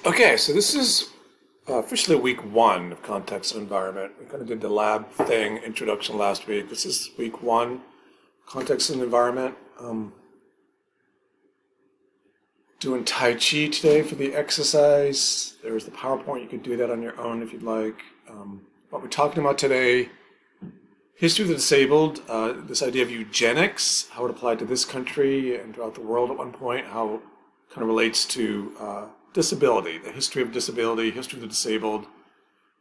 Okay, so this is officially week one of context and environment. We kind of did the lab thing, introduction last week. This is week one, context and environment. Doing Tai Chi today for the exercise. There's the PowerPoint. You could do that on your own if you'd like. What we're talking about today, history of the disabled, this idea of eugenics, how it applied to this country and throughout the world at one point, how it kind of relates to disability, the history of disability, history of the disabled,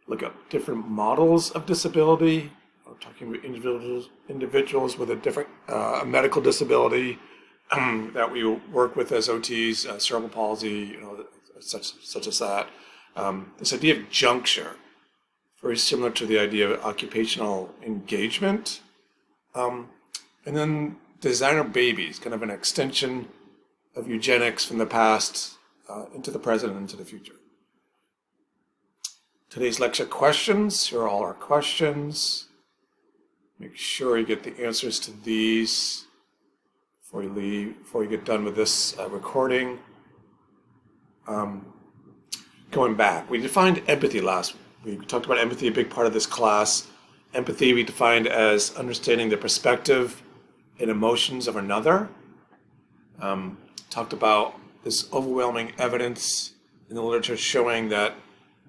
look at different models of disability. We're talking about individuals with a different medical disability that we work with as OTs, cerebral palsy, such as that. This idea of juncture, very similar to the idea of occupational engagement. And then designer babies, kind of an extension of eugenics from the past into the present and into the future. Today's lecture questions. Here are all our questions. Make sure you get the answers to these before you leave, before you get done with this recording. Going back, we defined empathy last week. We talked about empathy, a big part of this class. Empathy we defined as understanding the perspective and emotions of another. Talked about this overwhelming evidence in the literature showing that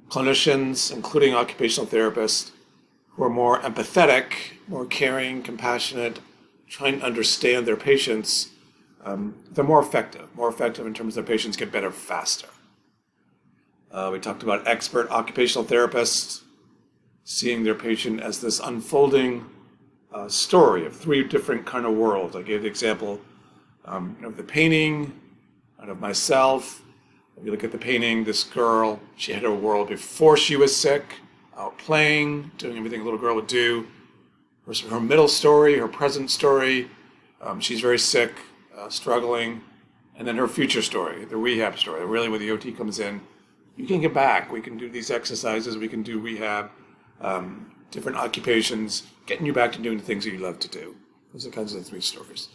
clinicians, including occupational therapists, who are more empathetic, more caring, compassionate, trying to understand their patients, they're more effective in terms of their patients get better faster. We talked about expert occupational therapists seeing their patient as this unfolding story of three different kind of worlds. I gave the example of the painting, and of myself. If you look at the painting, this girl, she had her world before she was sick, out playing, doing everything a little girl would do. Her middle story, her present story, she's very sick, struggling. And then her future story, the rehab story, really where the OT comes in. You can get back. We can do these exercises. We can do rehab, different occupations, getting you back to doing the things that you love to do. Those are kinds of the three stories.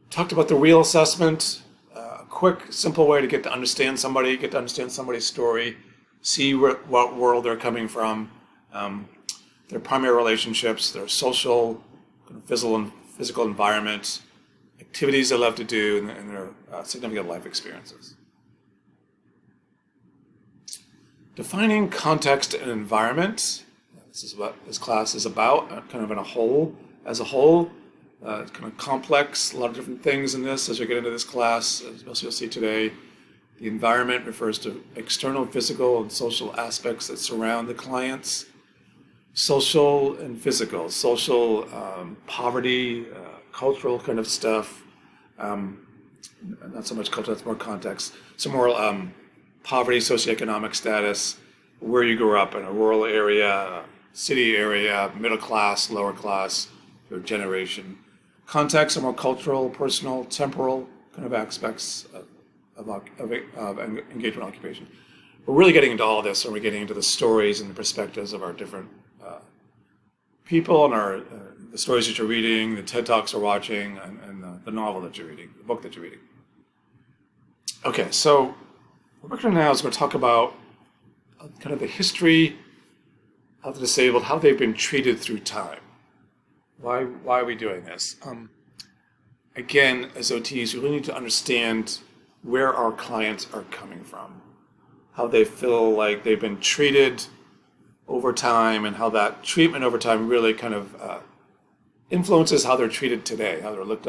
Talked about the real assessment. A quick, simple way to get to understand somebody, get to understand somebody's story, see what world they're coming from, their primary relationships, their social, physical environment, activities they love to do, and their significant life experiences. Defining context and environment. This is what this class is about, kind of as a whole. It's kind of complex, a lot of different things in this as you get into this class, as most you'll see today. The environment refers to external, physical, and social aspects that surround the clients. Social and physical, social, poverty, cultural kind of stuff. Not so much culture, that's more context. Some more poverty, socioeconomic status, where you grew up in a rural area, city area, middle class, lower class, your generation. Context are more cultural, personal, temporal kind of aspects of engagement occupation. We're really getting into all of this when we're getting into the stories and the perspectives of our different people and the stories that you're reading, the TED Talks you're watching, and the novel that you're reading, the book that you're reading. Okay, so what we're going to now is going to talk about kind of the history of the disabled, how they've been treated through time. Why are we doing this? Again, as OTs, we really need to understand where our clients are coming from, how they feel like they've been treated over time, and how that treatment over time really kind of influences how they're treated today, how they're looked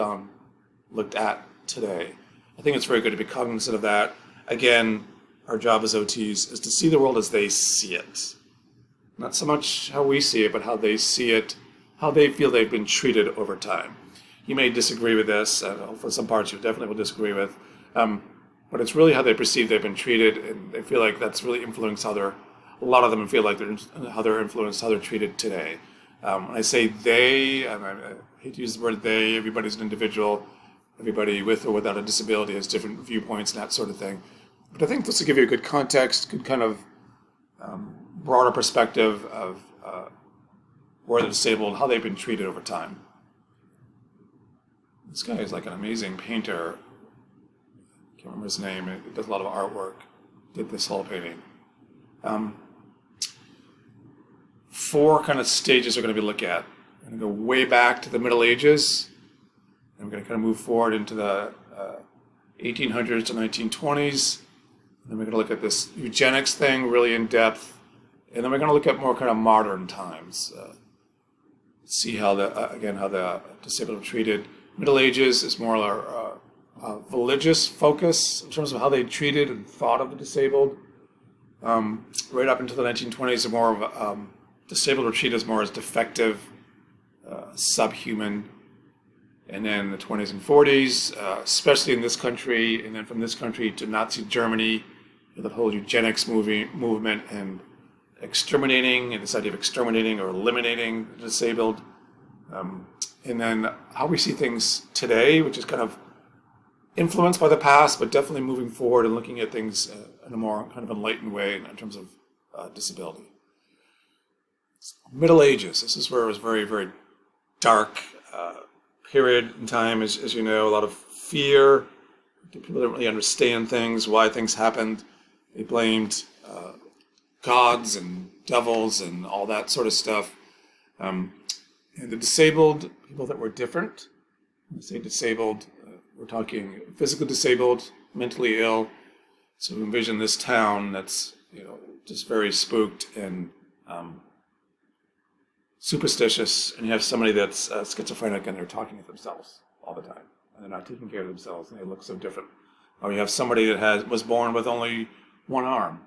at today. I think it's very good to be cognizant of that. Again, our job as OTs is to see the world as they see it. Not so much how we see it, but how they see it, how they feel they've been treated over time. You may disagree with this, for some parts you definitely will disagree with, but it's really how they perceive they've been treated, and they feel like that's really influenced how a lot of them feel like how they're influenced, how they're treated today. When I say they, I hate to use the word they, everybody's an individual, everybody with or without a disability has different viewpoints and that sort of thing. But I think this will give you a good context, good kind of broader perspective of where they're disabled, how they've been treated over time. This guy is like an amazing painter. I can't remember his name. He does a lot of artwork. did this whole painting. Um, Four kind of stages we're going to be looking at. We're going to go way back to the Middle Ages, and we're going to kind of move forward into the 1800s to 1920s. And then we're going to look at this eugenics thing really in depth, and then we're going to look at more kind of modern times. See how the disabled are treated. Middle Ages is more a religious focus in terms of how they treated and thought of the disabled. Right up into the 1920s, more of disabled were treated as more as defective, subhuman. And then the 20s and 40s, especially in this country, and then from this country to Nazi Germany, the whole eugenics movement and exterminating, and this idea of exterminating or eliminating the disabled. And then how we see things today, which is kind of influenced by the past, but definitely moving forward and looking at things in a more kind of enlightened way in terms of disability. Middle Ages, this is where it was very, very dark period in time, as you know, a lot of fear. People didn't really understand things, why things happened. They blamed gods and devils and all that sort of stuff. And the disabled, people that were different, when I say disabled, we're talking physically disabled, mentally ill. So envision this town that's, just very spooked and superstitious, and you have somebody that's schizophrenic and they're talking to themselves all the time, and they're not taking care of themselves, and they look so different. Or you have somebody that was born with only one arm.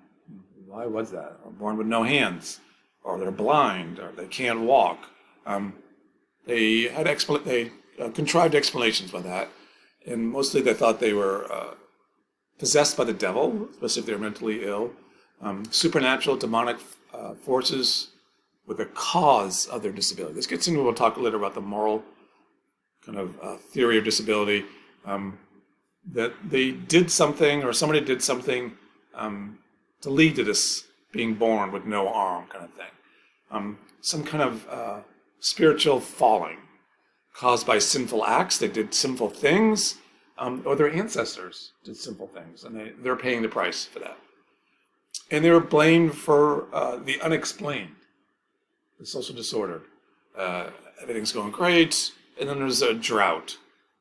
Why was that? Or born with no hands, or they're blind, or they can't walk. They had contrived explanations by that, and mostly they thought they were possessed by the devil, especially if they're mentally ill. Supernatural, demonic forces were the cause of their disability. This gets into, we'll talk later about the moral kind of theory of disability, that they did something, or somebody did something to lead to this being born with no arm kind of thing. Some kind of spiritual falling caused by sinful acts. They did sinful things, or their ancestors did sinful things, and they're paying the price for that. And they were blamed for the unexplained, the social disorder. Everything's going great, and then there's a drought.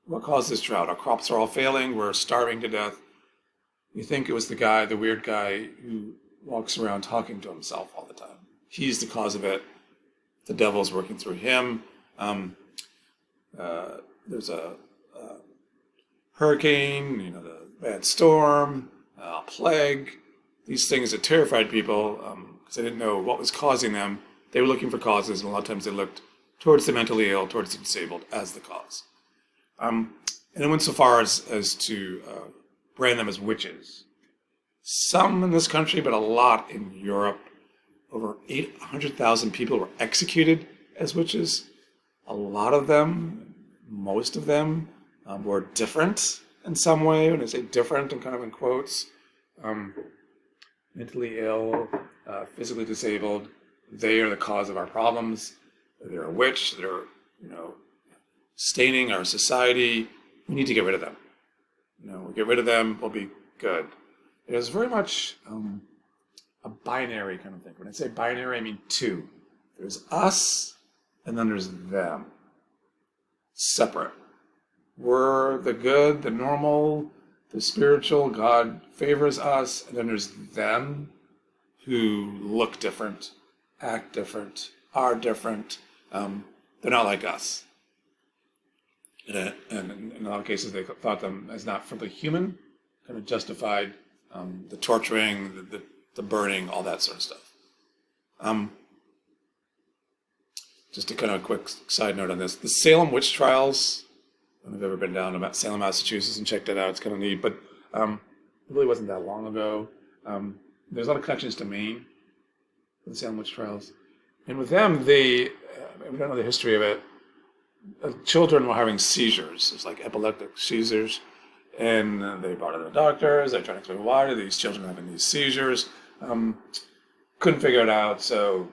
What caused this drought? Our crops are all failing. We're starving to death. You think it was the weird guy who walks around talking to himself all the time. He's the cause of it. The devil's working through him. There's a hurricane, the bad storm, a plague. These things that terrified people because they didn't know what was causing them. They were looking for causes, and a lot of times they looked towards the mentally ill, towards the disabled as the cause. And it went so far as to brand them as witches. Some in this country, but a lot in Europe. Over 800,000 people were executed as witches. A lot of them, most of them, were different in some way. When I say different, I'm kind of in quotes. Mentally ill, physically disabled. They are the cause of our problems. They're a witch. They're, staining our society. We need to get rid of them. We get rid of them, we'll be good. It is very much a binary kind of thing. When I say binary, I mean two. There's us, and then there's them. Separate. We're the good, the normal, the spiritual. God favors us, and then there's them who look different, act different, are different. They're not like us. And in a lot of cases, they thought them as not fully human, kind of justified the torturing, the burning, all that sort of stuff. Just a kind of a quick side note on this. The Salem witch trials, I don't know if you've ever been down to Salem, Massachusetts and checked it out. It's kind of neat, but it really wasn't that long ago. There's a lot of connections to Maine, the Salem witch trials. And with them, we don't know the history of it. Children were having seizures. It's like epileptic seizures. And they brought it to the doctors. They're trying to explain why are these children having these seizures. Couldn't figure it out, so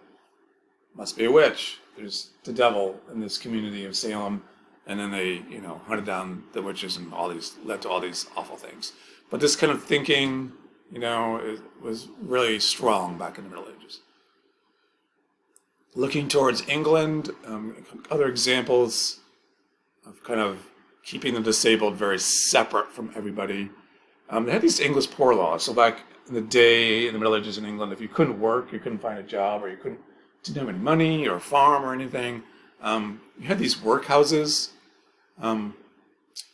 must be a witch. There's the devil in this community of Salem. And then they, hunted down the witches, and led to all these awful things. But this kind of thinking it was really strong back in the Middle Ages. Looking towards England, other examples of kind of keeping the disabled very separate from everybody. They had these English poor laws. So back in the day, in the Middle Ages in England, if you couldn't work, you couldn't find a job, or didn't have any money or farm or anything, you had these workhouses, and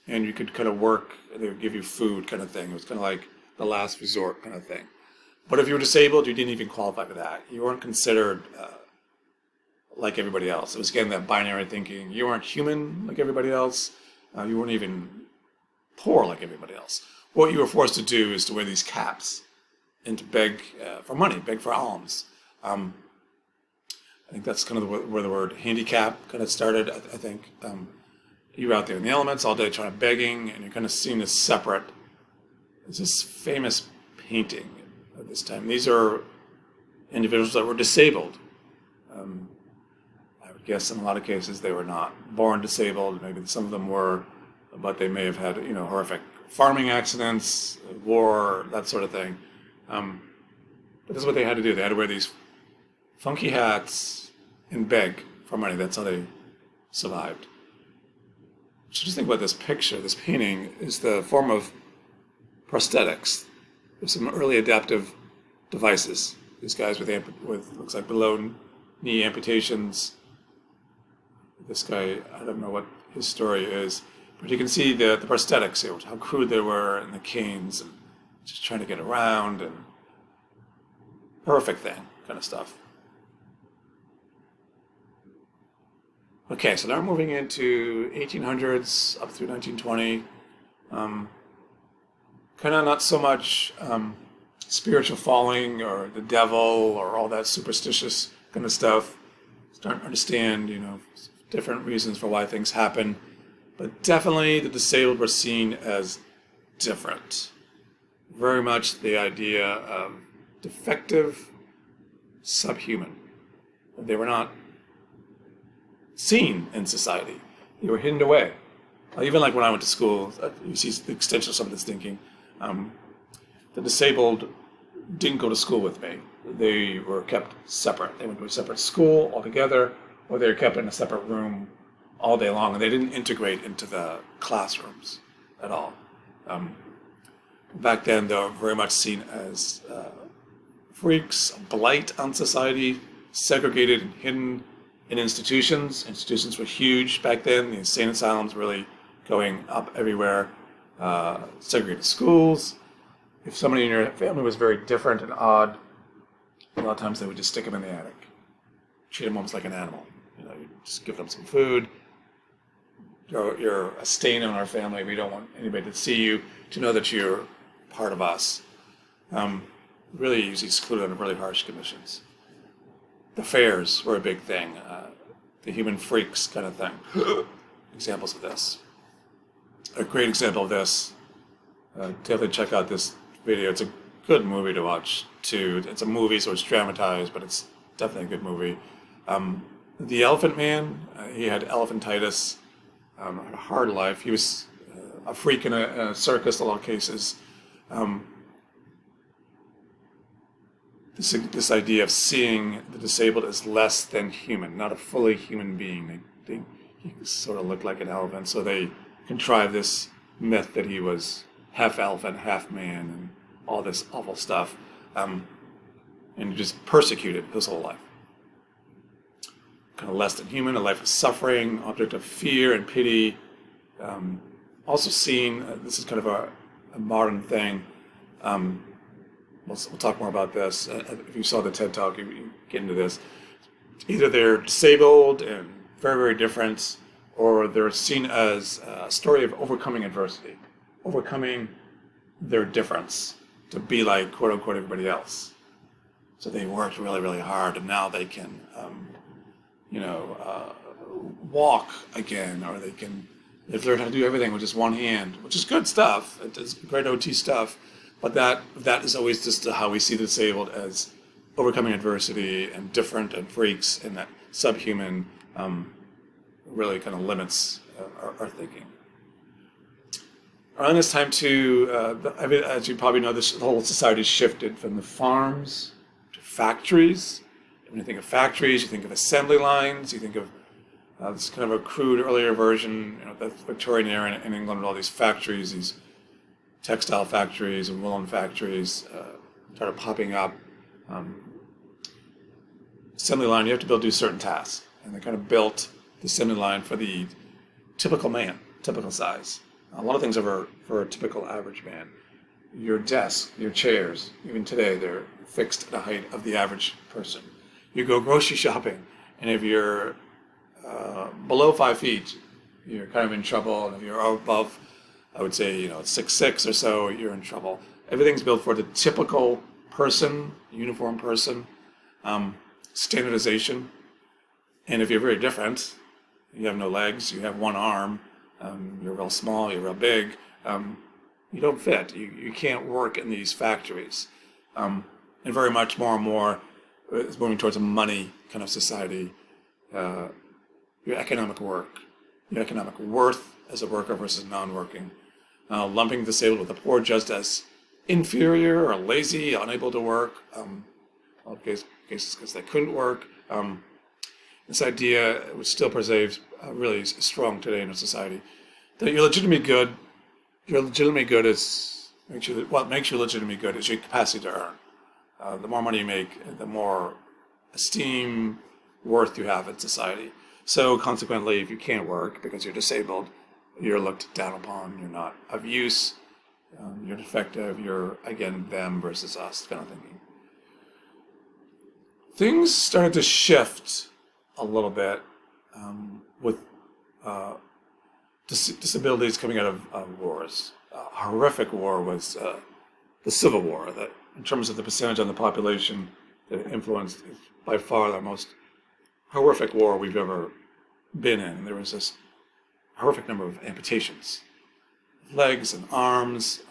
you could kind of work, they would give you food kind of thing. It was kind of like the last resort kind of thing. But if you were disabled, you didn't even qualify for that. You weren't considered like everybody else. It was, again, that binary thinking. You weren't human like everybody else. You weren't even poor like everybody else. What you were forced to do is to wear these caps and to beg for money, beg for alms. I think that's kind of where the word handicap kind of started, I think. You're out there in the elements all day trying to begging, and you're kind of seen as separate. There's this famous painting at this time. These are individuals that were disabled. I would guess in a lot of cases they were not born disabled. Maybe some of them were, but they may have had, horrific farming accidents, war, that sort of thing. But this is what they had to do. They had to wear these funky hats and beg for money. That's how they survived. So just think about this picture. This painting is the form of prosthetics. There's some early adaptive devices. These guys with looks like below knee amputations. This guy, I don't know what his story is, but you can see the prosthetics here, how crude they were, and the canes, and just trying to get around, and perfect thing kind of stuff. Okay, so now we're moving into 1800s up through 1920. Kind of not so much spiritual falling or the devil or all that superstitious kind of stuff. Starting to understand, different reasons for why things happen. But definitely the disabled were seen as different. Very much the idea of defective, subhuman. They were not seen in society. They were hidden away. Even like when I went to school, you see the extension of some of this thinking. The disabled didn't go to school with me. They were kept separate. They went to a separate school altogether, or they were kept in a separate room all day long, and they didn't integrate into the classrooms at all. Back then, they were very much seen as freaks, a blight on society, segregated and hidden in institutions. Institutions were huge back then. The insane asylums really going up everywhere. Segregated schools. If somebody in your family was very different and odd, a lot of times they would just stick them in the attic. Treat them almost like an animal. You just give them some food. You're a stain in our family. We don't want anybody to see you, to know that you're part of us. Really usually excluded under really harsh conditions. The fairs were a big thing. The human freaks kind of thing. Examples of this. A great example of this, definitely check out this video. It's a good movie to watch, too. It's a movie, so it's dramatized, but it's definitely a good movie. The Elephant Man, he had elephantitis, had a hard life. He was a freak in a circus in a lot of cases. This idea of seeing the disabled as less than human, not a fully human being. He sort of looked like an elephant, so they contrived this myth that he was half elephant, half man, and all this awful stuff, and just persecuted his whole life. Kind of less than human, a life of suffering, object of fear and pity. Also seen, this is kind of a modern thing. We'll talk more about this. If you saw the TED Talk, you get into this. Either they're disabled and very, very different, or they're seen as a story of overcoming adversity, overcoming their difference to be like, quote unquote, everybody else. So they worked really, really hard, and now they can, walk again, or they've learned how to do everything with just one hand, which is good stuff. It's great OT stuff. But that is always just how we see the disabled, as overcoming adversity and different and freaks, and that subhuman really kind of limits our thinking. Around this time, too, as you probably know, the whole society shifted from the farms to factories. When you think of factories, you think of assembly lines. You think of this kind of a crude earlier version, the Victorian era in England, with all these factories, these textile factories and woolen factories started popping up. Assembly line, you have to do certain tasks, and they kind of built the assembly line for the typical man, typical size. A lot of things are for a typical average man. Your desk, your chairs, even today, they're fixed at the height of the average person. You go grocery shopping, and if you're below 5 feet, you're kind of in trouble. And if you're above, I would say, 6'6" or so, you're in trouble. Everything's built for the typical person, uniform person, standardization. And if you're very different, you have no legs, you have one arm, you're real small, you're real big, you don't fit. You can't work in these factories. And very much more and more it's moving towards a money kind of society. Your economic work, your economic worth as a worker versus non-working. Lumping disabled with the poor just as inferior or lazy, unable to work, all cases because they couldn't work. This idea was still preserved really strong today in our society. That you're legitimately good is, what makes you legitimately good is your capacity to earn. The more money you make, the more esteem, worth you have in society. So consequently, if you can't work because you're disabled, you're looked down upon, you're not of use, you're defective, you're, again, them versus us kind of thinking. Things started to shift a little bit with disabilities coming out of wars. A horrific war was the Civil War, that in terms of the percentage on the population that influenced by far the most horrific war we've ever been in. And there was this horrific number of amputations, legs and arms.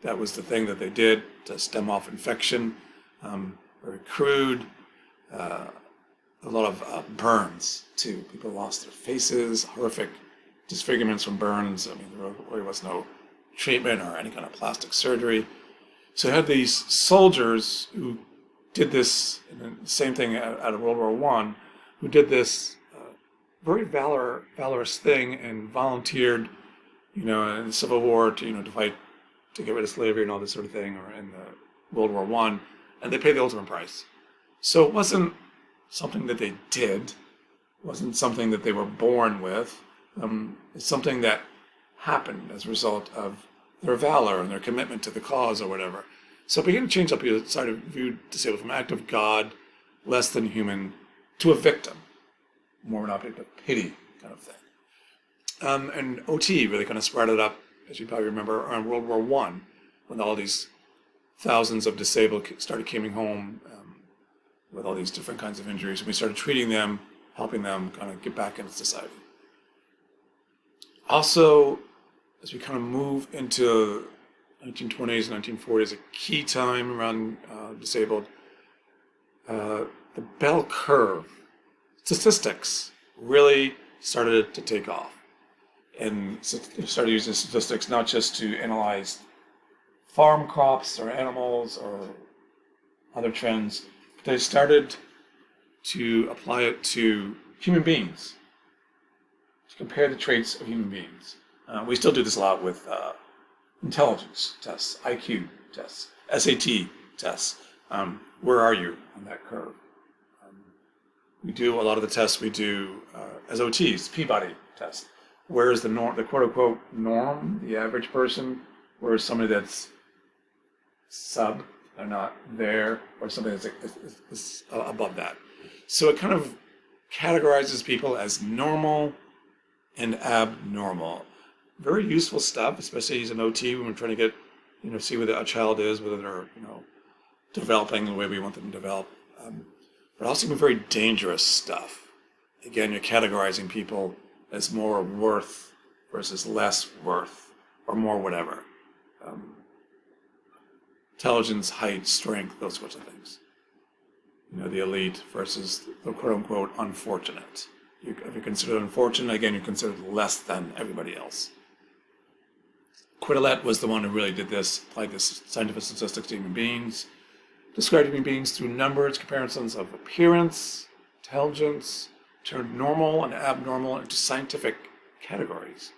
That was the thing that they did to stem off infection. Very crude. A lot of burns, too. People lost their faces, horrific disfigurements from burns. I mean, there really was no treatment or any kind of plastic surgery. So you had these soldiers who did this, and the same thing out of World War I, who did this very valorous thing and volunteered, in the Civil War to fight to get rid of slavery and all this sort of thing, or in the World War I, and they paid the ultimate price. So it wasn't something that they did, it wasn't something that they were born with. It's something that happened as a result of their valor and their commitment to the cause or whatever. So it began to change up your side of view disabled from an act of God, less than human, to a victim, more of an object of pity kind of thing. And OT really kind of sprouted up, as you probably remember, around World War I, when all these thousands of disabled started coming home with all these different kinds of injuries, and we started treating them, helping them kind of get back into society. Also, as we kind of move into 1920s, 1940s, a key time around disabled, the bell curve, statistics really started to take off. And so they started using statistics not just to analyze farm crops or animals or other trends, but they started to apply it to human beings, to compare the traits of human beings. We still do this a lot with intelligence tests, IQ tests, SAT tests. Where are you on that curve? We do a lot of the tests we do as OTs, Peabody test. Where is the norm, the quote-unquote norm, the average person? Where is somebody that's sub, they're not there, or somebody that's above that? So it kind of categorizes people as normal and abnormal. Very useful stuff, especially as an OT when we're trying to get, see whether a child is, whether they're, developing the way we want them to develop. But also very dangerous stuff. Again, you're categorizing people as more worth versus less worth, or more whatever. Intelligence, height, strength, those sorts of things. The elite versus the quote-unquote unfortunate. If you're considered unfortunate, again, you're considered less than everybody else. Quetelet was the one who really did this, applied this scientific statistics to human beings, described human beings through numbers, comparisons of appearance, intelligence, turned normal and abnormal into scientific categories.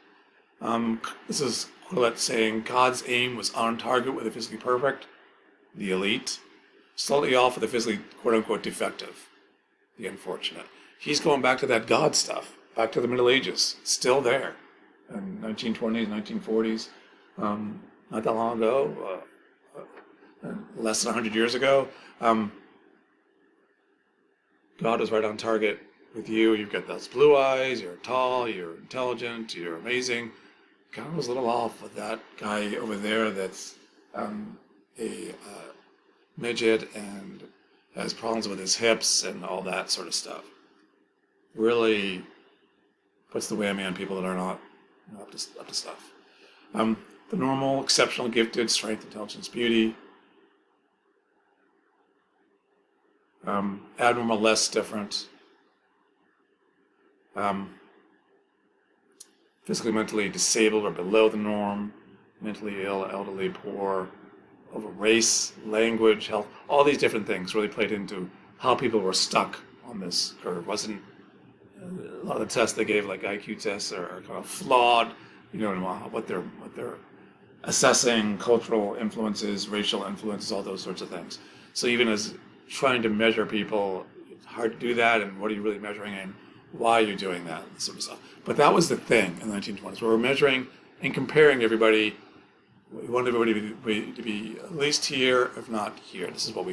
This is Quetelet saying God's aim was on target with the physically perfect, the elite, slightly off with the physically quote-unquote defective, the unfortunate. He's going back to that God stuff, back to the Middle Ages, still there, in 1920s, 1940s, not that long ago, less than 100 years ago. God was right on target with you. You've got those blue eyes, you're tall, you're intelligent, you're amazing. God was a little off with that guy over there that's a midget and has problems with his hips and all that sort of stuff. Really puts the whammy on people that are not up to stuff. The normal, exceptional, gifted, strength, intelligence, beauty. Abnormal, less different. Physically, mentally disabled or below the norm. Mentally ill, elderly, poor. Over race, language, health. All these different things really played into how people were stuck on this curve. Wasn't a lot of the tests they gave, like IQ tests, are kind of flawed. You know, what they're assessing, cultural influences, racial influences, all those sorts of things. So even as trying to measure people, it's hard to do that, and what are you really measuring and why are you doing that, and sort of stuff. But that was the thing in the 1920s, where we're measuring and comparing everybody. We wanted everybody to be at least here, if not here. This is what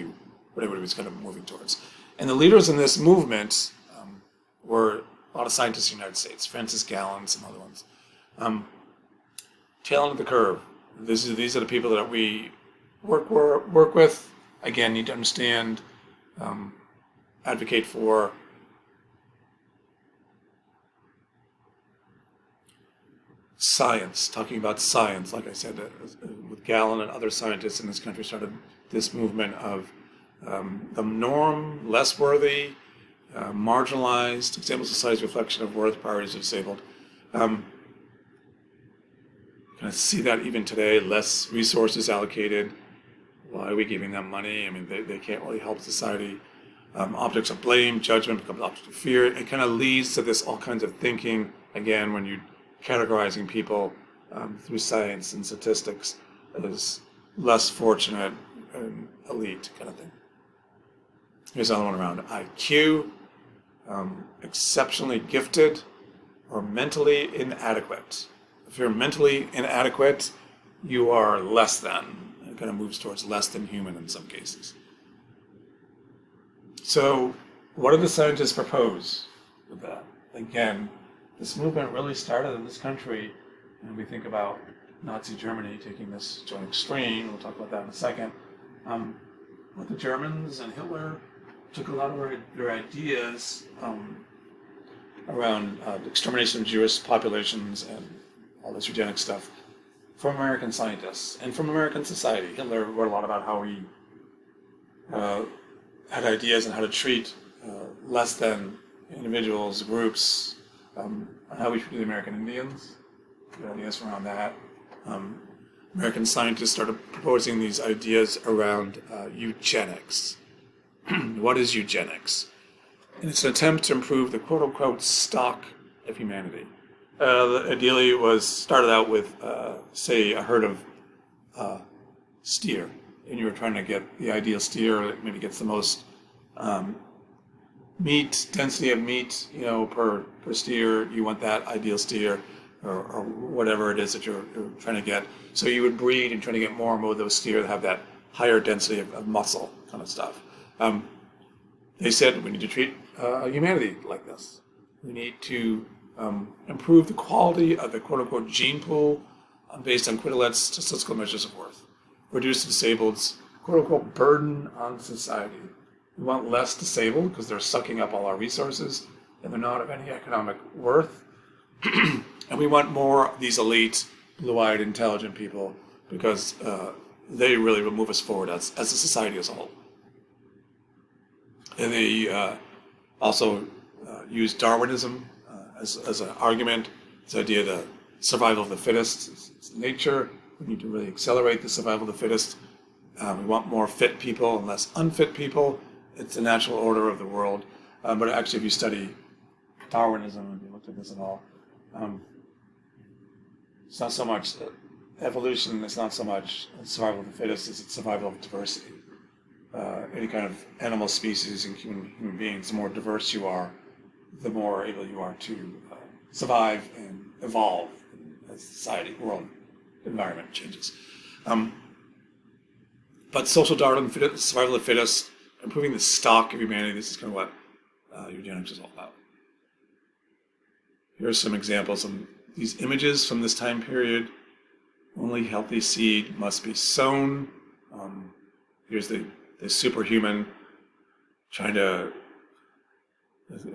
everybody was kind of moving towards. And the leaders in this movement were a lot of scientists in the United States, Francis Gallen, some other ones. Tail end of the curve. These are the people that we work with. Again, need to understand, advocate for. Science, talking about science, like I said, with Gallen and other scientists in this country started this movement of the norm, less worthy, marginalized, example society's reflection of worth, priorities of disabled. Kind of see that even today, less resources allocated. Why are we giving them money? I mean, they can't really help society. Objects of blame, judgment becomes objects of fear. It kind of leads to this all kinds of thinking, again, when you categorizing people through science and statistics as less fortunate and elite kind of thing. Here's another one around IQ, exceptionally gifted or mentally inadequate. If you're mentally inadequate, you are less than. It kind of moves towards less than human in some cases. So what do the scientists propose with that? Again, this movement really started in this country, and we think about Nazi Germany taking this to an extreme. We'll talk about that in a second. But the Germans and Hitler took a lot of their ideas around the extermination of Jewish populations and all this eugenic stuff from American scientists and from American society. Hitler wrote a lot about how he had ideas on how to treat less than individuals, groups, and how we treated the American Indians. Good ideas around that. American scientists started proposing these ideas around eugenics. What is eugenics? And it's an attempt to improve the quote-unquote stock of humanity. Ideally, it was started out with, say, a herd of steer, and you were trying to get the ideal steer that maybe gets the most meat, density of meat, per steer. You want that ideal steer, or whatever it is that you're trying to get. So you would breed and try to get more and more of those steer that have that higher density of muscle kind of stuff. They said we need to treat humanity like this. We need to improve the quality of the quote-unquote gene pool based on Quetelet's statistical measures of worth. Reduce the disabled's quote-unquote burden on society. We want less disabled because they're sucking up all our resources and they're not of any economic worth. And we want more of these elite, blue-eyed, intelligent people because they really will move us forward as a society as a whole. And they also use Darwinism as an argument, this idea that survival of the fittest. It's nature. We need to really accelerate the survival of the fittest. We want more fit people and less unfit people. It's the natural order of the world. But actually, if you study Darwinism, if you looked at this at all, it's not so much evolution. It's not so much survival of the fittest. It's survival of diversity. Any kind of animal species and human beings, the more diverse you are, the more able you are to survive and evolve as society, world, environment changes. But social Darwin, survival of the fittest, improving the stock of humanity, this is kind of what eugenics is all about. Here are some examples of these images from this time period. Only healthy seed must be sown. Here's the superhuman trying to,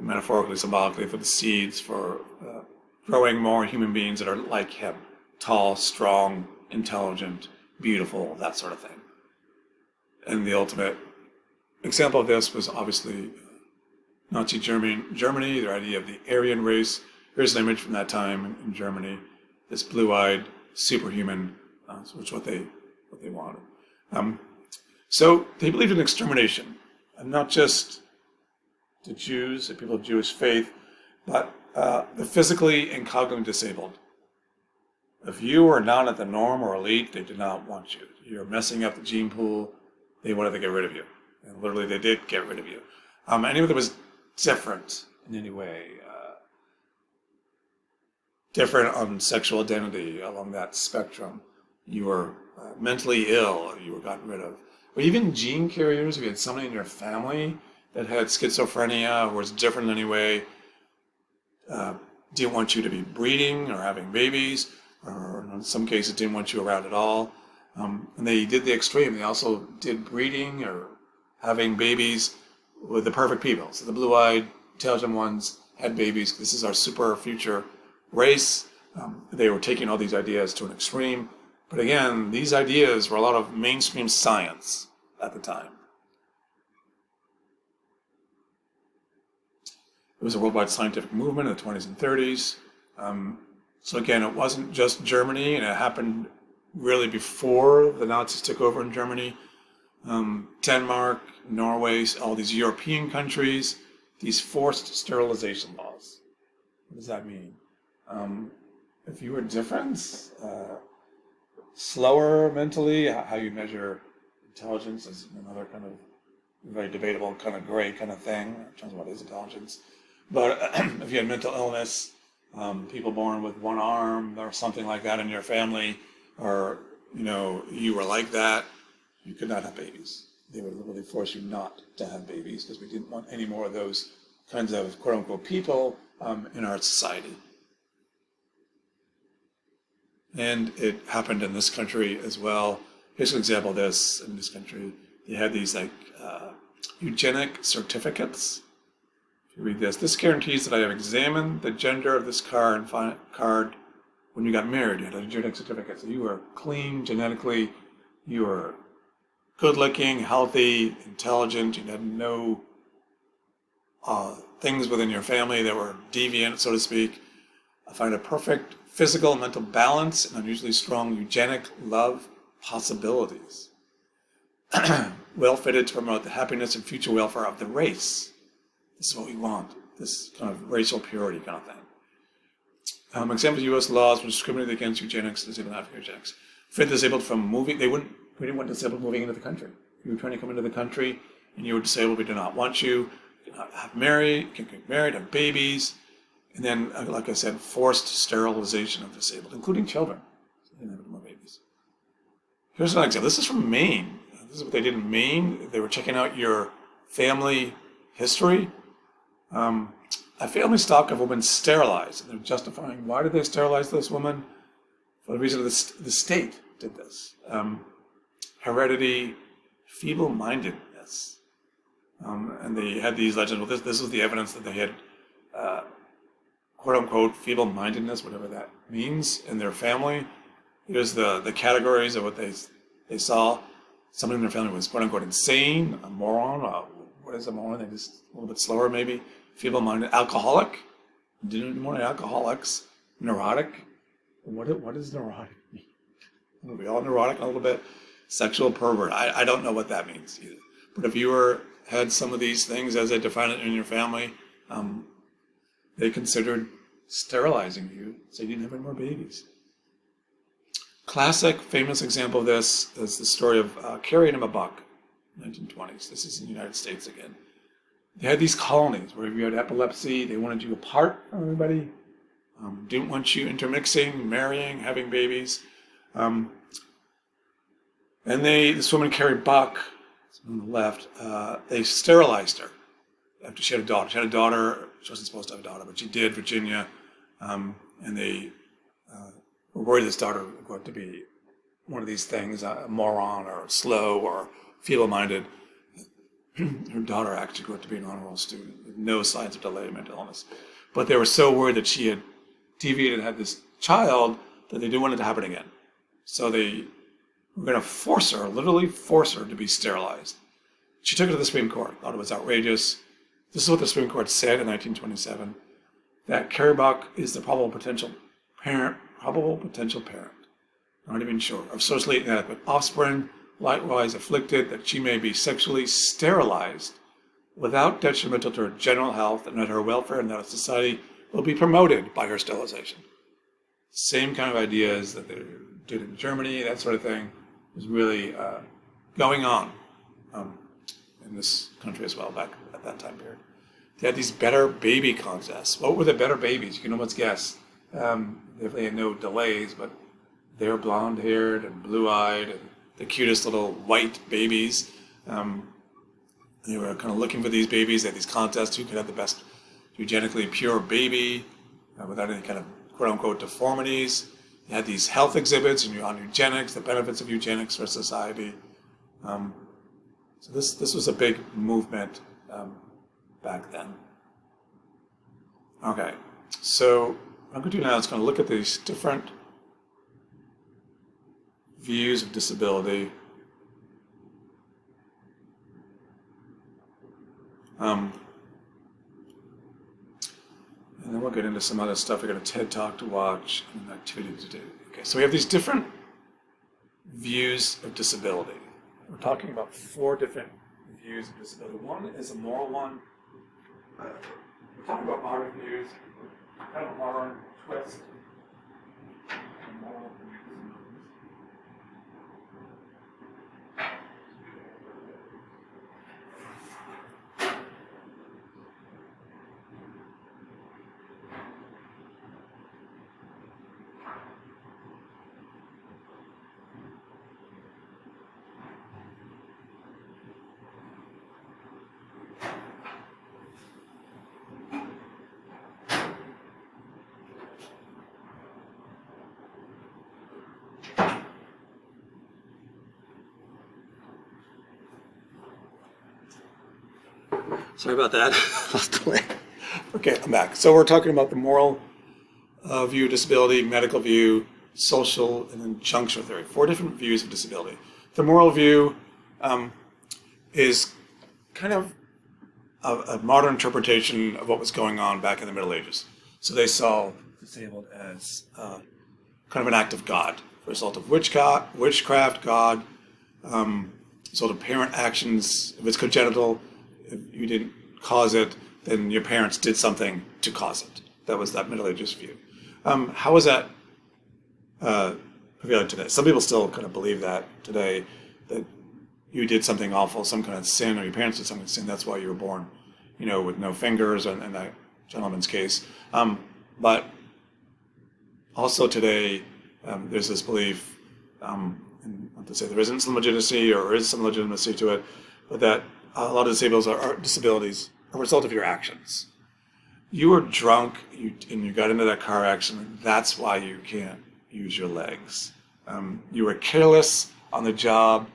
metaphorically, symbolically, for the seeds for growing more human beings that are like him. Tall, strong, intelligent, beautiful, that sort of thing. And the ultimate example of this was obviously Nazi Germany, their idea of the Aryan race. Here's an image from that time in Germany. This blue-eyed superhuman, which is what they wanted. So they believed in extermination, and not just the Jews, the people of Jewish faith, but the physically and cognitively disabled. If you were not at the norm or elite, they did not want you. You're messing up the gene pool. They wanted to get rid of you. And literally, they did get rid of you. Anyone that was different in any way, different on sexual identity along that spectrum, you were mentally ill, you were gotten rid of. Or even gene carriers, if you had somebody in your family that had schizophrenia or was different in any way, didn't want you to be breeding or having babies, or in some cases didn't want you around at all. And they did the extreme. They also did breeding or having babies with the perfect people. So the blue-eyed, intelligent ones had babies. This is our super future race. They were taking all these ideas to an extreme. But again, these ideas were a lot of mainstream science at the time. It was a worldwide scientific movement in the 20s and 30s. So again, it wasn't just Germany, and it happened really before the Nazis took over in Germany. Denmark, Norway, all these European countries, these forced sterilization laws. What does that mean? If you were different, slower mentally, how you measure intelligence is another kind of very debatable, kind of gray kind of thing in terms of what is intelligence. But if you had mental illness, people born with one arm or something like that in your family, or you were like that, you could not have babies. They would literally force you not to have babies because we didn't want any more of those kinds of quote-unquote people in our society. And it happened in this country as well. Here's an example of this in this country. They had these eugenic certificates. If you read this guarantees that I have examined the gender of this card when you got married. You had a genetic certificate. So you were clean genetically, you were good-looking, healthy, intelligent. You had no things within your family that were deviant, so to speak. I find a perfect physical and mental balance and unusually strong eugenic love possibilities. Well fitted to promote the happiness and future welfare of the race. This is what we want, this kind of racial purity kind of thing. Example of U.S. laws which discriminated against eugenics, disabled African eugenics. Forbid disabled from moving, we didn't want disabled moving into the country. If you were trying to come into the country and you were disabled, we did not want you. You cannot get married, have babies. And then, like I said, forced sterilization of disabled, including children. So they didn't have more babies. Here's an example. This is from Maine. This is what they did in Maine. They were checking out your family history. A family stock of women sterilized. And they're justifying, why did they sterilize this woman? For the reason the state did this. Heredity, feeble-mindedness. And they had these legends. Well, this was the evidence that they had quote-unquote feeble-mindedness, whatever that means, in their family. Here's the categories of what they saw. Somebody in their family was quote-unquote insane, a moron. What is a moron? They're just a little bit slower, maybe. Feeble-minded, alcoholic. Didn't more alcoholics. Neurotic. What does neurotic mean? Are we all neurotic a little bit? Sexual pervert. I don't know what that means either. But if you had some of these things as they define it in your family, they considered sterilizing you so you didn't have any more babies. Classic, famous example of this is the story of Carrie and Emma Buck, 1920s. This is in the United States again. They had these colonies where if you had epilepsy, they wanted you apart from everybody, didn't want you intermixing, marrying, having babies. And this woman, Carrie Buck, on the left, they sterilized her after she had a daughter. She had a daughter. She wasn't supposed to have a daughter, but she did, Virginia. And they were worried this daughter was going to be one of these things, a moron or slow or feeble-minded. Her daughter actually grew up to be an honor roll student with no signs of delayed mental illness. But they were so worried that she had deviated and had this child that they didn't want it to happen again. So they were going to literally force her to be sterilized. She took it to the Supreme Court, thought it was outrageous. This is what the Supreme Court said in 1927, that Carrie Buck is the probable potential parent, not even sure, of socially inadequate offspring, likewise afflicted that she may be sexually sterilized without detrimental to her general health and that her welfare and that of society will be promoted by her sterilization. Same kind of ideas that they did in Germany, that sort of thing, was really going on in this country as well back at that time period. They had these better baby contests. What were the better babies? You can almost guess. They had no delays, but they were blonde-haired and blue-eyed and the cutest little white babies. They were kind of looking for these babies. They had these contests. Who could have the best eugenically pure baby without any kind of quote-unquote deformities. You had these health exhibits on eugenics, the benefits of eugenics for society. So this was a big movement back then. Okay, so what I'm going to do now is going to look at these different views of disability. And then we'll get into some other stuff. We've got a TED Talk to watch and an activity to do. Okay, so we have these different views of disability. We're talking about 4 different views of disability. One is a moral one. We're talking about modern views, kind of a modern twist. Moral views. Sorry about that. Lost the way. Okay, I'm back. So we're talking about the moral view of disability, medical view, social, and then juncture theory. 4 different views of disability. The moral view is kind of a modern interpretation of what was going on back in the Middle Ages. So they saw disabled as kind of an act of God, the result of witchcraft, God, result of parent actions. If it's congenital, if you didn't cause it, then your parents did something to cause it. That was that Middle Ages view. How is that prevalent today? Some people still kind of believe that today, that you did something awful, some kind of sin, or your parents did something sin, that's why you were born, with no fingers, in that gentleman's case. But also today, there's this belief, not to say there isn't some legitimacy or is some legitimacy to it, but that a lot of disabilities are a result of your actions. You were drunk and you got into that car accident. That's why you can't use your legs. You were careless on the job,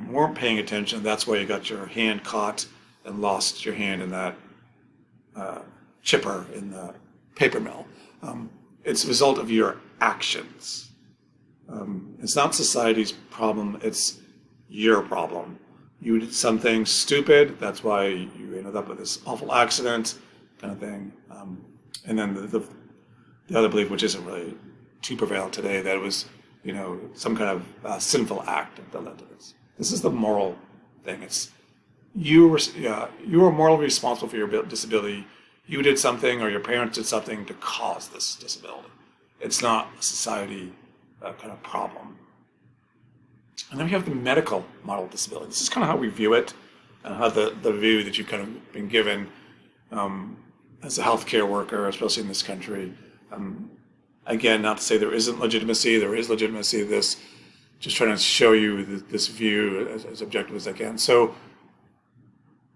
weren't paying attention. That's why you got your hand caught and lost your hand in that chipper in the paper mill. It's a result of your actions. It's not society's problem. It's your problem. You did something stupid, that's why you ended up with this awful accident, kind of thing. And then the other belief, which isn't really too prevalent today that it was, some kind of sinful act that led to this. This is the moral thing. It's you are morally responsible for your disability. You did something, or your parents did something to cause this disability. It's not a society kind of problem. And then we have the medical model of disability. This is kind of how we view it, and how the view that you've kind of been given as a healthcare worker, especially in this country. Again, not to say there isn't legitimacy. There is legitimacy to this. Just trying to show you this view as objective as I can. So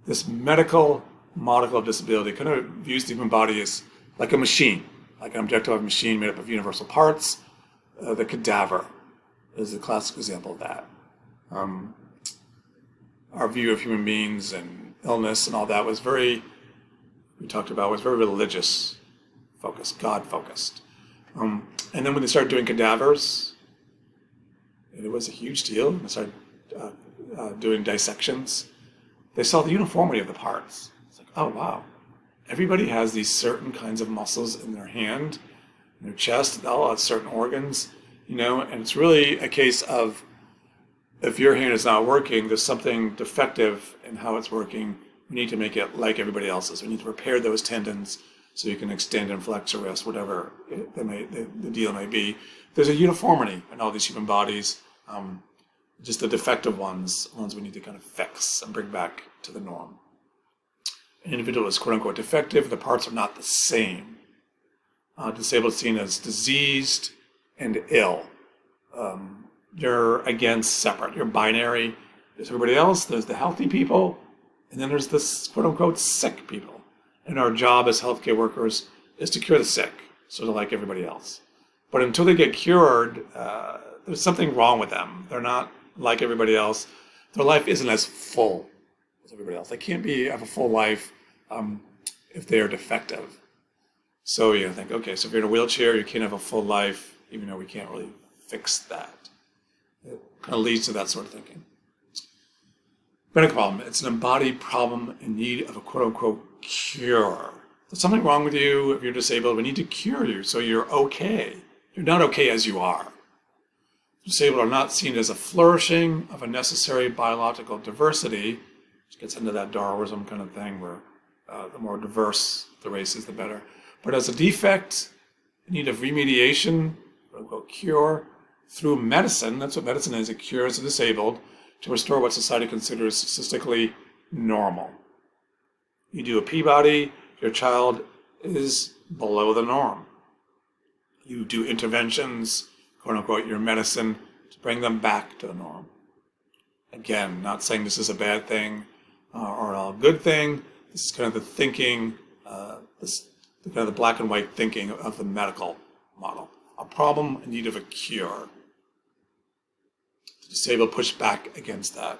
this medical model of disability kind of views the human body as like a machine, like an objective machine made up of universal parts. The cadaver is a classic example of that. Our view of human beings and illness and all that was very religious focused, God focused. And then when they started doing cadavers, it was a huge deal. They started doing dissections. They saw the uniformity of the parts. It's like, oh wow, everybody has these certain kinds of muscles in their hand, in their chest. They all have certain organs, and it's really a case of if your hand is not working, there's something defective in how it's working. We need to make it like everybody else's. We need to repair those tendons so you can extend and flex or rest, whatever the deal may be. There's a uniformity in all these human bodies. Just the defective ones we need to kind of fix and bring back to the norm. An individual is quote unquote defective. The parts are not the same. Disabled is seen as diseased and ill. You're again separate. You're binary. There's everybody else. There's the healthy people. And then there's this quote unquote sick people. And our job as healthcare workers is to cure the sick, sort of like everybody else. But until they get cured, there's something wrong with them. They're not like everybody else. Their life isn't as full as everybody else. They can't have a full life if they are defective. So you think, okay, so if you're in a wheelchair, you can't have a full life, even though we can't really fix that. It kind of leads to that sort of thinking. Medical problem. It's an embodied problem in need of a quote-unquote cure. There's something wrong with you. If you're disabled, we need to cure you so you're okay. You're not okay as you are. Disabled are not seen as a flourishing of a necessary biological diversity, which gets into that Darwinism kind of thing where the more diverse the race is, the better. But as a defect, in need of remediation, quote-unquote cure, through medicine. That's what medicine is. It cures the disabled to restore what society considers statistically normal. You do a Peabody, your child is below the norm. You do interventions, quote unquote, your medicine, to bring them back to the norm. Again, not saying this is a bad thing or a good thing. This is kind of the thinking, kind of the black and white thinking of the medical model. A problem in need of a cure. The disabled push back against that.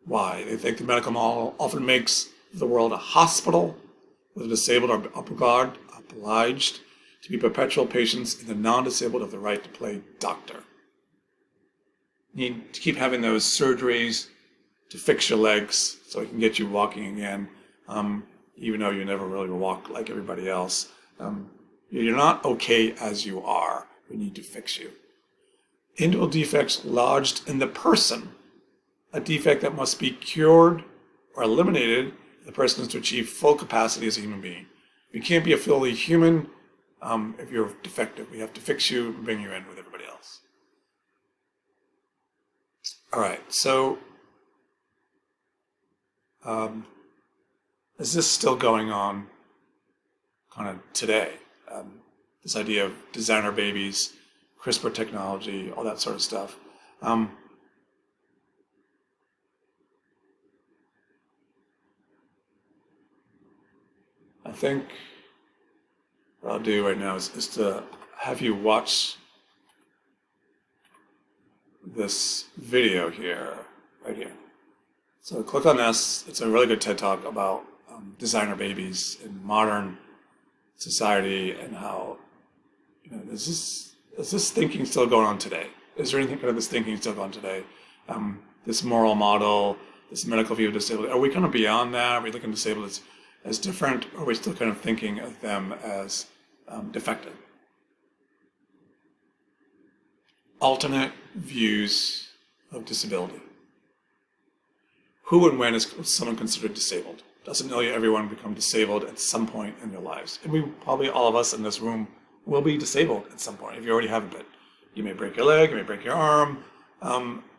Why? They think the medical model often makes the world a hospital where the disabled are obliged to be perpetual patients and the non-disabled have the right to play doctor. You need to keep having those surgeries to fix your legs so it can get you walking again, even though you never really walk like everybody else. You're not okay as you are. We need to fix you. Individual defects lodged in the person, a defect that must be cured or eliminated if the person is to achieve full capacity as a human being. You can't be a fully human if you're defective. We have to fix you and bring you in with everybody else. All right, so is this still going on kind of today? This idea of designer babies, CRISPR technology, all that sort of stuff. I think what I'll do right now is to have you watch this video here, right here. So click on this. It's a really good TED Talk about designer babies in modern society and how, is this thinking still going on today? Is there anything kind of this thinking still going on today? This moral model, this medical view of disabled, are we kind of beyond that? Are we looking at disabled as different? Or are we still kind of thinking of them as defective? alternate views of disability. Who and when is someone considered disabled? Doesn't nearly everyone become disabled at some point in their lives. And we probably, all of us in this room, will be disabled at some point, if you already haven't been. You may break your leg, you may break your arm,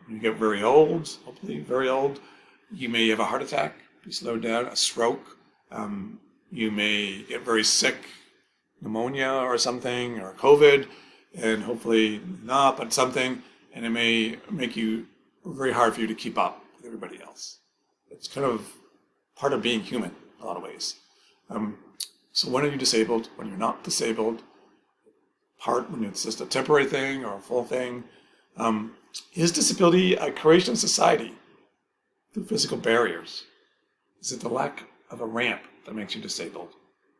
you get very old, hopefully very old. You may have a heart attack, be slowed down, a stroke. You may get very sick, pneumonia or something, or COVID, and hopefully not, but something, and it may make you very hard for you to keep up with everybody else. It's kind of part of being human in a lot of ways. So when are you disabled? When you're not disabled? When it's just a temporary thing or a full thing? Is disability a creation of society through physical barriers? Is it the lack of a ramp that makes you disabled?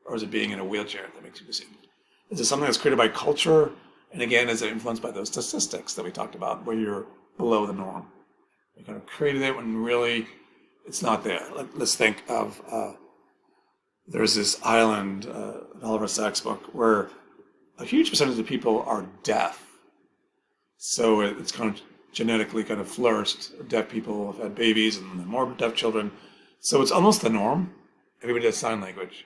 Or is it being in a wheelchair that makes you disabled? Is it something that's created by culture? And again, is it influenced by those statistics that we talked about, where you're below the norm? You kind of created it when really it's not there. Let's think of, there's this island, in Oliver Sacks' book, where a huge percentage of people are deaf. So it's kind of genetically kind of flourished. Deaf people have had babies and more deaf children. So it's almost the norm. Everybody has sign language.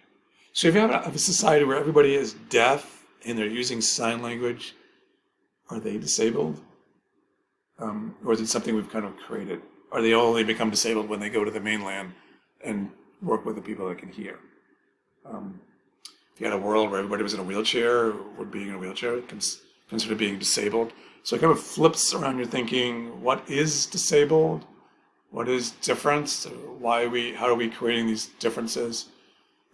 So if you have a society where everybody is deaf and they're using sign language, are they disabled? Or is it something we've kind of created? Or they only become disabled when they go to the mainland and work with the people that can hear? If you had a world where everybody was in a wheelchair, would being in a wheelchair consider being disabled? So it kind of flips around your thinking, what is disabled? What is difference? How are we creating these differences?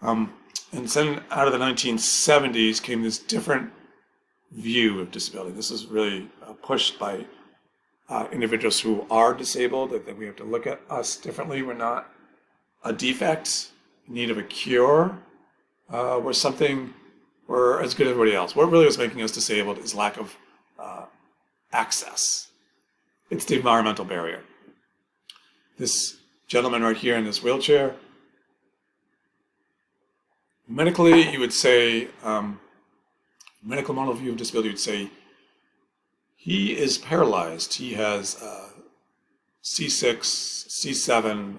And then out of the 1970s came this different view of disability. This is really pushed by individuals who are disabled, that we have to look at us differently. We're not a defect in need of a cure. We're as good as everybody else. What really was making us disabled is lack of access. It's the environmental barrier. This gentleman right here in this wheelchair, medically, you would say, medical model view of disability would say, he is paralyzed. He has C6, C7,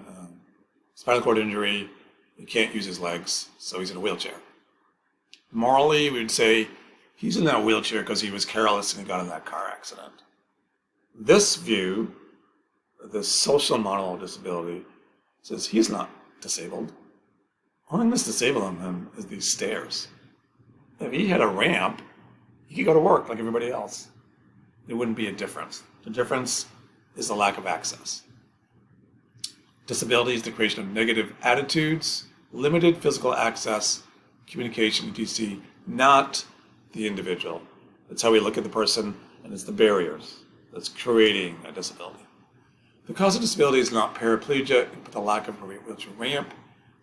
spinal cord injury. He can't use his legs, so he's in a wheelchair. Morally, we would say he's in that wheelchair because he was careless and he got in that car accident. This view, the social model of disability, says he's not disabled. Only thing that's disabling him is these stairs. If he had a ramp, he could go to work like everybody else. There wouldn't be a difference. The difference is the lack of access. Disability is the creation of negative attitudes, limited physical access, communication, etc., not the individual. That's how we look at the person, and it's the barriers that's creating a disability. The cause of disability is not paraplegia, but the lack of a wheelchair ramp.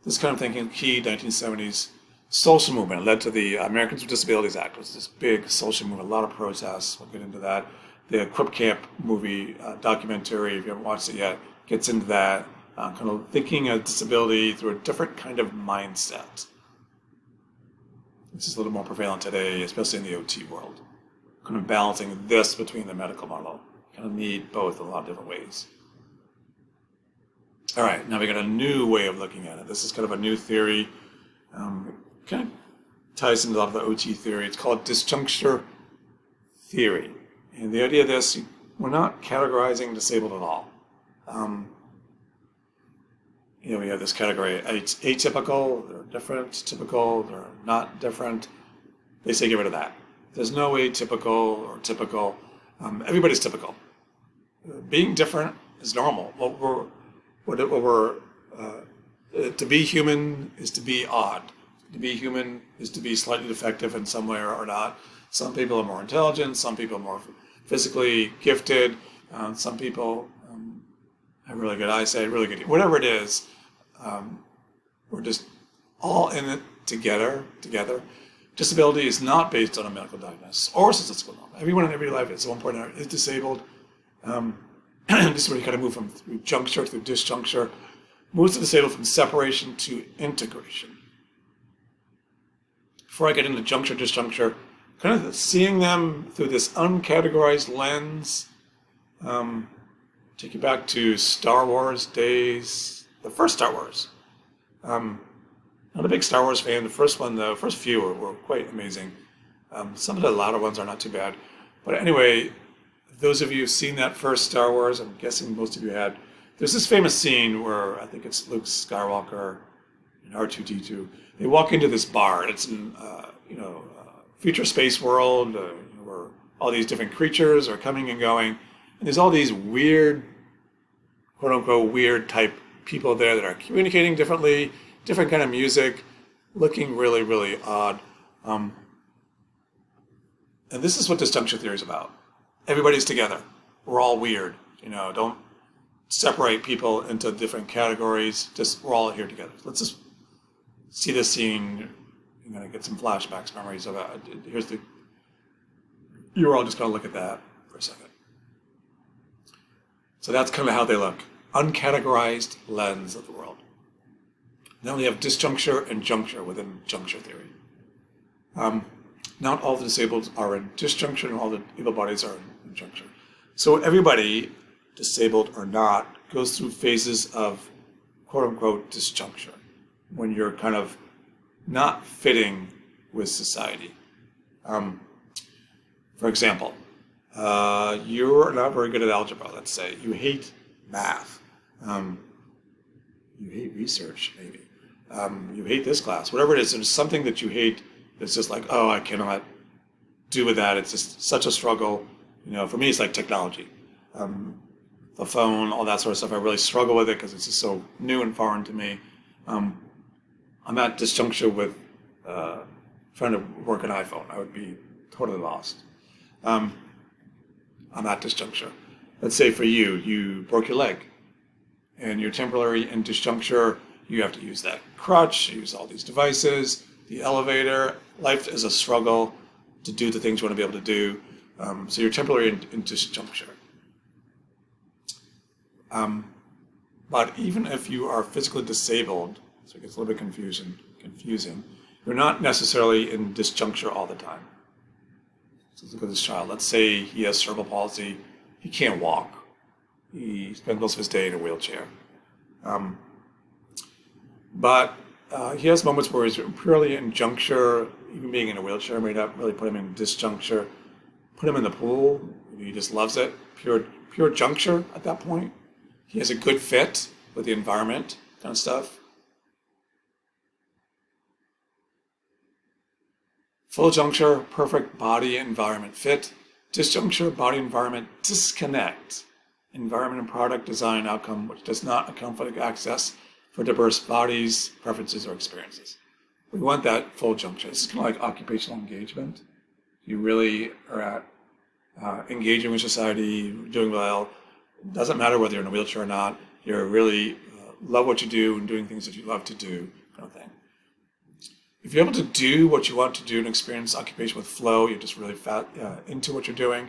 This kind of thinking, key 1970s social movement led to the Americans with Disabilities Act. It was this big social movement, a lot of protests. We'll get into that. The Crip Camp movie documentary, if you haven't watched it yet, gets into that. Kind of thinking of disability through a different kind of mindset. This is a little more prevalent today, especially in the OT world. Kind of balancing this between the medical model. Kind of need both in a lot of different ways. All right, now we got a new way of looking at it. This is kind of a new theory. Kind of ties into a lot of the OT theory. It's called disjuncture theory. And the idea of this, we're not categorizing disabled at all. We have this category, atypical, they're different, typical, they're not different. They say get rid of that. There's no atypical or typical. Everybody's typical. Being different is normal. To be human is to be odd. To be human is to be slightly defective in some way or not. Some people are more intelligent, some people are more physically gifted, some people have really good eyesight, really good, whatever it is, we're just all in it together. Disability is not based on a medical diagnosis or statistical norm. Everyone in every life at one point is disabled. This is where you kind of move from through juncture through disjuncture, moves to disabled from separation to integration. Before I get into juncture, disjuncture, kind of seeing them through this uncategorized lens. Take you back to Star Wars days, the first Star Wars. Not a big Star Wars fan. The first few were quite amazing. Some of the latter ones are not too bad. But anyway, those of you who've seen that first Star Wars, I'm guessing most of you had, there's this famous scene where I think it's Luke Skywalker and R2-D2. They walk into this bar. It's in, future space world where all these different creatures are coming and going. And there's all these weird, quote unquote, weird type people there that are communicating differently, different kind of music, looking really, really odd. And this is what disjunction theory is about. Everybody's together. We're all weird. Don't separate people into different categories. Just we're all here together. Let's just see this scene. I'm going to get some flashbacks, memories of it. You're all just going to look at that for a second. So that's kind of how they look. Uncategorized lens of the world. Now we have disjuncture and juncture within juncture theory. Not all the disabled are in disjuncture and all the able bodies are in juncture. So everybody, disabled or not, goes through phases of quote-unquote disjuncture when you're kind of not fitting with society. For example, you're not very good at algebra, let's say. You hate math. You hate research, maybe. You hate this class. Whatever it is, there's something that you hate that's just like, oh, I cannot do with that. It's just such a struggle. For me, it's like technology. The phone, all that sort of stuff. I really struggle with it because it's just so new and foreign to me. I'm at disjuncture with trying to work an iPhone. I would be totally lost. I'm at disjuncture. Let's say for you, you broke your leg and you're temporarily in disjuncture. You have to use that crutch, use all these devices, the elevator. Life is a struggle to do the things you want to be able to do. So you're temporarily in disjuncture. But even if you are physically disabled, so it gets a little bit confusing, you're not necessarily in disjuncture all the time. So let's look at this child. Let's say he has cerebral palsy. He can't walk. He spends most of his day in a wheelchair. But he has moments where he's purely in juncture. Even being in a wheelchair may not really put him in disjuncture. Put him in the pool. He just loves it. Pure juncture at that point. He has a good fit with the environment, kind of stuff. Full juncture, perfect body environment fit. Disjuncture, body environment disconnect. Environment and product design outcome which does not account for the access for diverse bodies, preferences, or experiences. We want that full juncture. This is kind of like occupational engagement. You really are at engaging with society, doing well. It doesn't matter whether you're in a wheelchair or not. You really love what you do and doing things that you love to do, kind of thing. If you're able to do what you want to do and experience occupation with flow, you're just really into what you're doing.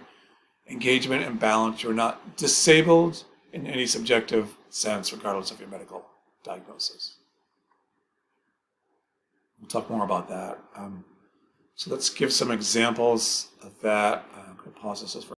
Engagement and balance. You're not disabled in any subjective sense, regardless of your medical diagnosis. We'll talk more about that. So let's give some examples of that. I'm going to pause this for